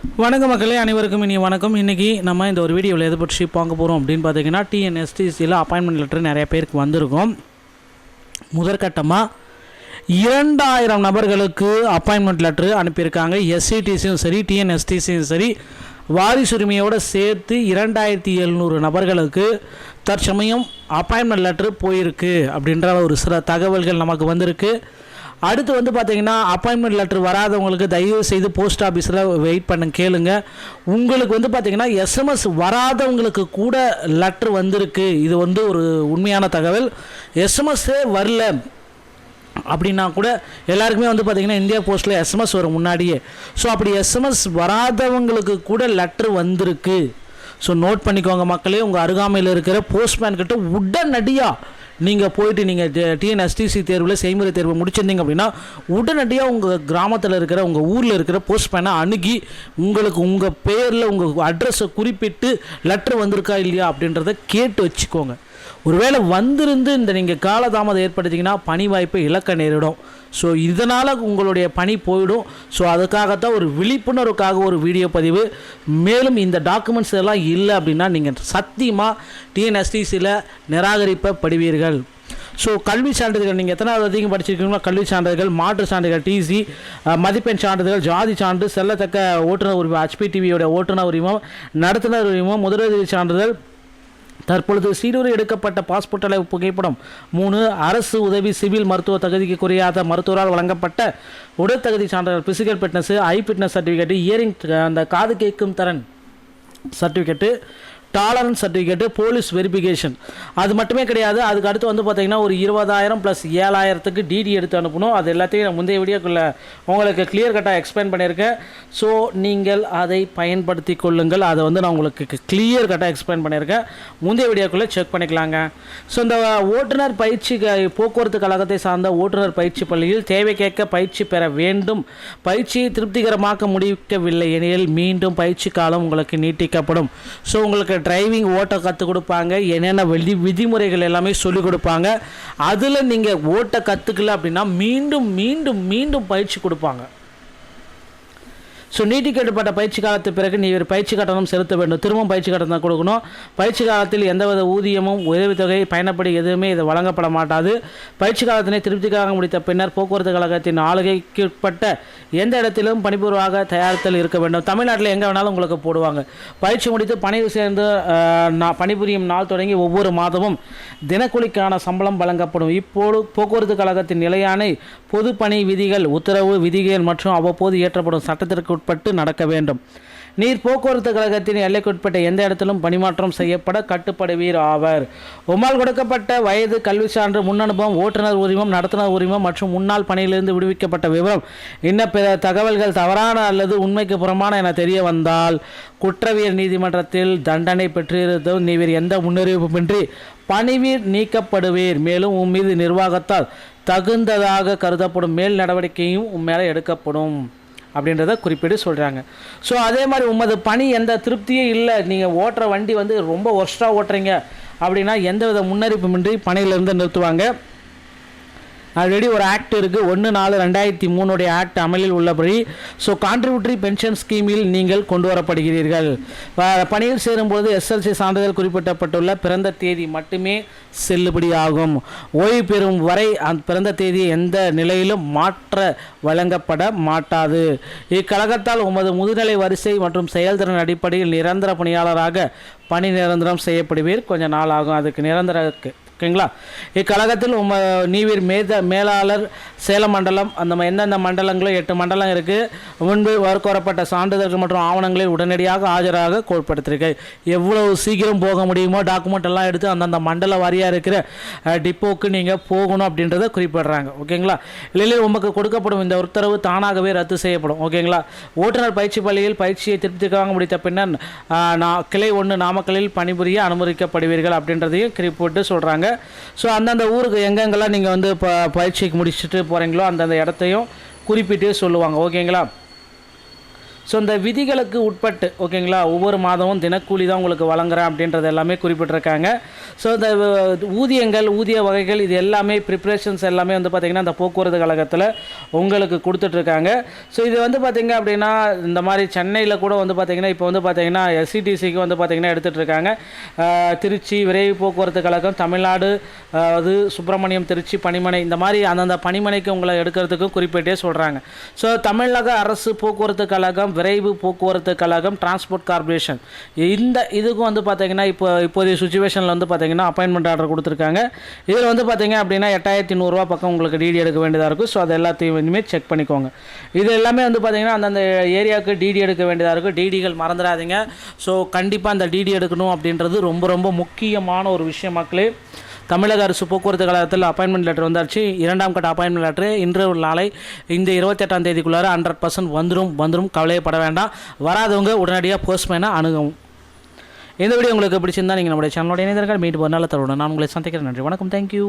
வணக்கம் மக்களே, அனைவருக்கும் இனி வணக்கம். இன்றைக்கி நம்ம இந்த ஒரு வீடியோவில் எதை பற்றி பார்க்க போகிறோம் அப்படின்னு பார்த்தீங்கன்னா, டிஎன்எஸ்டிசியில் அப்பாயின்மெண்ட் லெட்டர் நிறைய பேருக்கு வந்திருக்கும். முதற்கட்டமாக 2000 நபர்களுக்கு அப்பாயின்மெண்ட் லெட்ரு அனுப்பியிருக்காங்க. எஸ்சிடிசியும் சரி, டிஎன்எஸ்டிசியும் சரி, வாரிசுரிமையோடு சேர்த்து 2700 நபர்களுக்கு தற்சமயம் அப்பாயின்மெண்ட் லெட்ரு போயிருக்கு அப்படின்ற ஒரு சில தகவல்கள் நமக்கு வந்திருக்கு. அடுத்து வந்து பார்த்திங்கன்னா, அப்பாயின்மெண்ட் லெட்ரு வராதவங்களுக்கு தயவு செய்து போஸ்ட் ஆஃபீஸில் வெயிட் பண்ண கேளுங்க. உங்களுக்கு வந்து பார்த்திங்கன்னா எஸ்எம்எஸ் வராதவங்களுக்கு கூட லெட்ரு வந்திருக்கு. இது வந்து ஒரு உண்மையான தகவல். எஸ்எம்எஸ்ஸே வரல அப்படின்னா கூட எல்லாருக்குமே வந்து பார்த்திங்கன்னா இந்தியா போஸ்ட்டில் எஸ்எம்எஸ் வரும் முன்னாடியே. ஸோ அப்படி எஸ்எம்எஸ் வராதவங்களுக்கு கூட லெட்ரு வந்திருக்கு. ஸோ நோட் பண்ணிக்கோங்க மக்களே. உங்கள் அருகாமையில் இருக்கிற போஸ்ட்மேன் கிட்ட உடனடியாக நீங்கள் போயிட்டு நீங்கள் டிஎன்எஸ்டிசி தேர்வில் செய்முறை தேர்வு முடிச்சிருந்தீங்க அப்படின்னா உடனடியாக உங்கள் கிராமத்தில் இருக்கிற உங்கள் ஊரில் இருக்கிற போஸ்ட்மேனை அணுகி உங்களுக்கு உங்கள் பேரில் உங்கள் அட்ரஸை குறிப்பிட்டு லெட்ரு வந்திருக்கா இல்லையா அப்படின்றத கேட்டு வச்சுக்கோங்க. ஒருவேளை வந்திருந்து இந்த நீங்கள் காலதாமதம் ஏற்படுத்திங்கன்னா பணி வாய்ப்பை இழக்க நேரிடும். ஸோ இதனால் உங்களுடைய பணி போயிடும். ஸோ அதுக்காகத்தான் ஒரு விழிப்புணர்வுக்காக ஒரு வீடியோ பதிவு. மேலும் இந்த டாக்குமெண்ட்ஸ் எல்லாம் இல்லை அப்படின்னா நீங்கள் சத்தியமாக டிஎன்எஸ்டிசியில் நிராகரிக்கப்படுவீர்கள். ஸோ கல்வி சான்றிதழ்கள் நீங்கள் எத்தனாவது அதிகம் படிச்சிருக்கீங்களோ கல்வி சான்றிதழ்கள், மாற்று சான்றிதழ்கள், டிசி, மதிப்பெண் சான்றிதழ்கள், ஜாதி சான்று, செல்லத்தக்க ஓட்டுநர் உரிமம், HPTVயோட ஓட்டுநர் உரிமம், நடத்துனர் உரிமம், முதலுதவி சான்றிதழ், தற்பொழுது சீருரை எடுக்கப்பட்ட பாஸ்போர்ட் அளவு புகைப்படம், 3 அரசு உதவி சிவில் மருத்துவ தகுதிக்கு குறையாத மருத்துவரால் வழங்கப்பட்ட உடற்தகுதி சான்றிதழ், பிசிக்கல் ஃபிட்னஸ், ஐ ஃபிட்னஸ் சர்டிஃபிகேட்டு, இயரிங் அந்த காது கேட்கும் திறன் certificate, tolerance certificate, police verification. அது மட்டுமே கிடையாது. அதுக்கு அடுத்து வந்து பார்த்திங்கன்னா ஒரு 20,000 + 7,000க்கு டிடி எடுத்து அனுப்பணும். அது எல்லாத்தையும் நான் முந்தைய வீடியோக்குள்ளே உங்களுக்கு கிளியர் கட்டாக எக்ஸ்பிளைன் பண்ணியிருக்கேன். ஸோ நீங்கள் அதை பயன்படுத்தி கொள்ளுங்கள். அதை வந்து நான் உங்களுக்கு கிளியர் கட்டாக எக்ஸ்பிளைன் பண்ணியிருக்கேன். முந்தைய வீடியோக்குள்ளே செக் பண்ணிக்கலாங்க. ஸோ இந்த ஓட்டுநர் பயிற்சி போக்குவரத்து கழகத்தை சார்ந்த ஓட்டுநர் பயிற்சி பள்ளியில் தேவைக்கேற்க பயிற்சி பெற வேண்டும். பயிற்சியை திருப்திகரமாக்க முடிக்கவில்லை எனில் மீண்டும் பயிற்சி காலம் உங்களுக்கு நீட்டிக்கப்படும். ஸோ உங்களுக்கு டிரைவிங் ஓட்ட கற்றுக் கொடுப்பாங்க. என்னென்ன விதிமுறைகள் எல்லாமே சொல்லிக் கொடுப்பாங்க. அதில் நீங்கள் ஓட்ட கற்றுக்கல அப்படின்னா மீண்டும் மீண்டும் மீண்டும் பயிற்சி கொடுப்பாங்க. ஸோ நீட்டிக்கப்பட்ட பயிற்சி காலத்துக்கு பிறகு நீ ஒரு பயிற்சி கட்டணம் செலுத்த வேண்டும். திரும்பவும் பயிற்சி கட்டணம் கொடுக்கணும். பயிற்சி காலத்தில் எந்தவித ஊதியமும் உதவித்தொகை பயணப்படி எதுவுமே இது வழங்கப்பட மாட்டாது. பயிற்சி காலத்தினை திருப்திக்காக முடித்த பின்னர் போக்குவரத்து கழகத்தின் ஆளுகைக்குட்பட்ட எந்த இடத்திலும் பணிபூர்வமாக தயாரித்தல் இருக்க வேண்டும். தமிழ்நாட்டில் எங்கே வேணாலும் உங்களுக்கு போடுவாங்க. பயிற்சி முடித்து பணியில் சேர்ந்து பணிபுரியும் நாள் தொடங்கி ஒவ்வொரு மாதமும் தினக்கூலிக்கான சம்பளம் வழங்கப்படும். இப்போது போக்குவரத்து கழகத்தின் நிலையான பொது பணி விதிகள், உத்தரவு விதிகள் மற்றும் அவ்வப்போது இயற்றப்படும் சட்டத்திற்கு பட்டு நடக்க வேண்டும். நீர் போக்குவரத்து கழகத்தின் எல்லைக்குட்பட்ட எந்த இடத்திலும் பணிமாற்றம் செய்யப்பட கட்டுப்படுவீர் ஆவர். உமால் கொடுக்கப்பட்ட வயது, கல்வி சான்று, முன் அனுபவம், ஓட்டுநர் உரிமம், நடத்துனர் உரிமம் மற்றும் முன்னாள் பணியிலிருந்து விடுவிக்கப்பட்ட விவரம் இன்ன பிற தகவல்கள் தவறான அல்லது உண்மைக்கு புறமான என தெரிய வந்தால் குற்றவியல் நீதிமன்றத்தில் தண்டனை பெற்றிருந்தும் நீர் எந்த முன்னறிவிப்புமின்றி பணிவீர் நீக்கப்படுவீர். மேலும் உன் மீது நிர்வாகத்தால் தகுந்ததாக கருதப்படும் மேல் நடவடிக்கையும் உன் மேலே எடுக்கப்படும் அப்படின்றத குறிப்பிட்டு சொல்கிறாங்க. ஸோ அதே மாதிரி உமது பணி எந்த திருப்தியும் இல்லை, நீங்கள் ஓட்டுற வண்டி வந்து ரொம்ப ஒர்ஸ்ட்டாக ஓட்டுறீங்க அப்படின்னா எந்தவித முன்னறிவிப்புமின்றி பணியிலிருந்து நிறுத்துவாங்க. ஆல்ரெடி ஒரு ஆக்ட் இருக்குது, 1/4/2003 ஆக்ட் அமலில் உள்ளபடி. ஸோ கான்ட்ரிபியூட்டரி பென்ஷன் ஸ்கீமில் நீங்கள் கொண்டு வரப்படுகிறீர்கள். பணியில் சேரும்போது SLC சான்றிதழ் குறிப்பிடப்பட்டுள்ள பிறந்த தேதி மட்டுமே செல்லுபடியாகும். ஓய்வு பெறும் வரை அந்த பிறந்த தேதி எந்த நிலையிலும் மாற்ற வழங்கப்பட மாட்டாது. இக்கழகத்தால் உமது முதுநிலை வரிசை மற்றும் செயல்திறன் அடிப்படையில் நிரந்தர பணியாளராக பணி நிரந்தரம் செய்யப்படுவீர். கொஞ்சம் நாள் ஆகும் அதுக்கு நிரந்தரக்கு. ஓகேங்களா. இக்கழகத்தில் நீவிர் மேலாளர் சேலம் மண்டலம் அந்த எந்தெந்த மண்டலங்களும் 8 மண்டலம் இருக்குது. முன்பு வரப்பட்ட சான்றிதழ்கள் மற்றும் ஆவணங்களை உடனடியாக ஆஜராக கோட்படுத்திருக்கு. எவ்வளவு சீக்கிரம் போக முடியுமோ டாக்குமெண்ட் எல்லாம் எடுத்து அந்தந்த மண்டல வாரியாக இருக்கிற டிப்போக்கு நீங்கள் போகணும் அப்படின்றத குறிப்பிடுறாங்க. ஓகேங்களா. இல்லையே உமக்கு கொடுக்கப்படும் இந்த உத்தரவு தானாகவே ரத்து செய்யப்படும். ஓகேங்களா. ஓட்டுநர் பயிற்சி பள்ளியில் பயிற்சியை திருப்திக்காக முடித்த பின்னர் கிளை 1 நாமக்கலில் பணிபுரிய அனுமதிக்கப்படுவீர்கள் அப்படின்றதையும் குறிப்பிட்டு சொல்கிறாங்க. ஸோ அந்தந்த ஊருக்கு எங்கெங்கெல்லாம் நீங்கள் வந்து இப்போ பயிற்சிக்கு முடிச்சுட்டு போகிறீங்களோ அந்தந்த இடத்தையும் குறிப்பிட்டே சொல்லுவாங்க. ஓகேங்களா. ஸோ இந்த விதிகளுக்கு உட்பட்டு ஓகேங்களா, ஒவ்வொரு மாதமும் தினக்கூலி தான் உங்களுக்கு வழங்குறேன் அப்படின்றது எல்லாமே குறிப்பிட்டிருக்காங்க. ஸோ இந்த ஊதியங்கள், ஊதிய வகைகள் இது எல்லாமே ப்ரிப்ரேஷன்ஸ் எல்லாமே வந்து பார்த்திங்கன்னா இந்த போக்குவரத்து கழகத்தில் உங்களுக்கு கொடுத்துட்ருக்காங்க. ஸோ இது வந்து பார்த்திங்க அப்படின்னா இந்த மாதிரி சென்னையில் கூட வந்து பார்த்திங்கன்னா இப்போ வந்து பார்த்திங்கன்னா எஸ்சிடிசிக்கு வந்து பார்த்திங்கன்னா எடுத்துகிட்ருக்காங்க. திருச்சி விரைவு போக்குவரத்து கழகம், தமிழ்நாடு அது சுப்பிரமணியம், திருச்சி பணிமனை, இந்த மாதிரி அந்தந்த பணிமனைக்கு உங்களை எடுக்கிறதுக்கும் குறிப்பிட்டே சொல்கிறாங்க. ஸோ தமிழக அரசு போக்குவரத்து கழகம், விரைவு போக்குவரத்து கழகம், டிரான்ஸ்போர்ட் கார்பரேஷன், இந்த இதுக்கும் வந்து பார்த்திங்கன்னா இப்போதைய சுச்சுவேஷனில் வந்து பார்த்திங்கன்னா அப்பாயின்மெண்ட் ஆர்டர் கொடுத்துருக்காங்க. இதில் வந்து பார்த்திங்க அப்படின்னா 8100 பக்கம் உங்களுக்கு டிடி எடுக்க வேண்டியதாக இருக்கும். ஸோ அது எல்லாத்தையும் இனிமேல் செக் பண்ணிக்கோங்க. இது எல்லாமே வந்து பார்த்திங்கன்னா அந்தந்த ஏரியாவுக்கு டிடி எடுக்க வேண்டியதாக இருக்கும். டிடிகள் மறந்துடாதீங்க. ஸோ கண்டிப்பாக அந்த டிடி எடுக்கணும் அப்படின்றது ரொம்ப ரொம்ப முக்கியமான ஒரு விஷயம் மக்களே. தமிழக அரசு போக்குவரத்து கழகத்தில் அப்பாயின்மெண்ட் லெட்டர் வந்தாச்சு. 2ஆம் கட்ட அப்பாயின்மெண்ட் லெட்டர் இன்று நாளை இந்த 28ஆம் தேதிக்குள்ளார 100% வந்துடும். கவலையப்பட வேண்டாம். வராதவங்க உடனடியாக போஸ்ட்மேனை அணுகவும். இந்த வீடியோ உங்களுக்கு பிடிச்சிருந்தால் நீங்கள் நம்முடைய சேனலோட இணைந்திருக்க மீண்டும் ஒரு நல்ல தருணம் நான் உங்களை சந்திக்கிறேன். நன்றி, வணக்கம், தேங்க்யூ.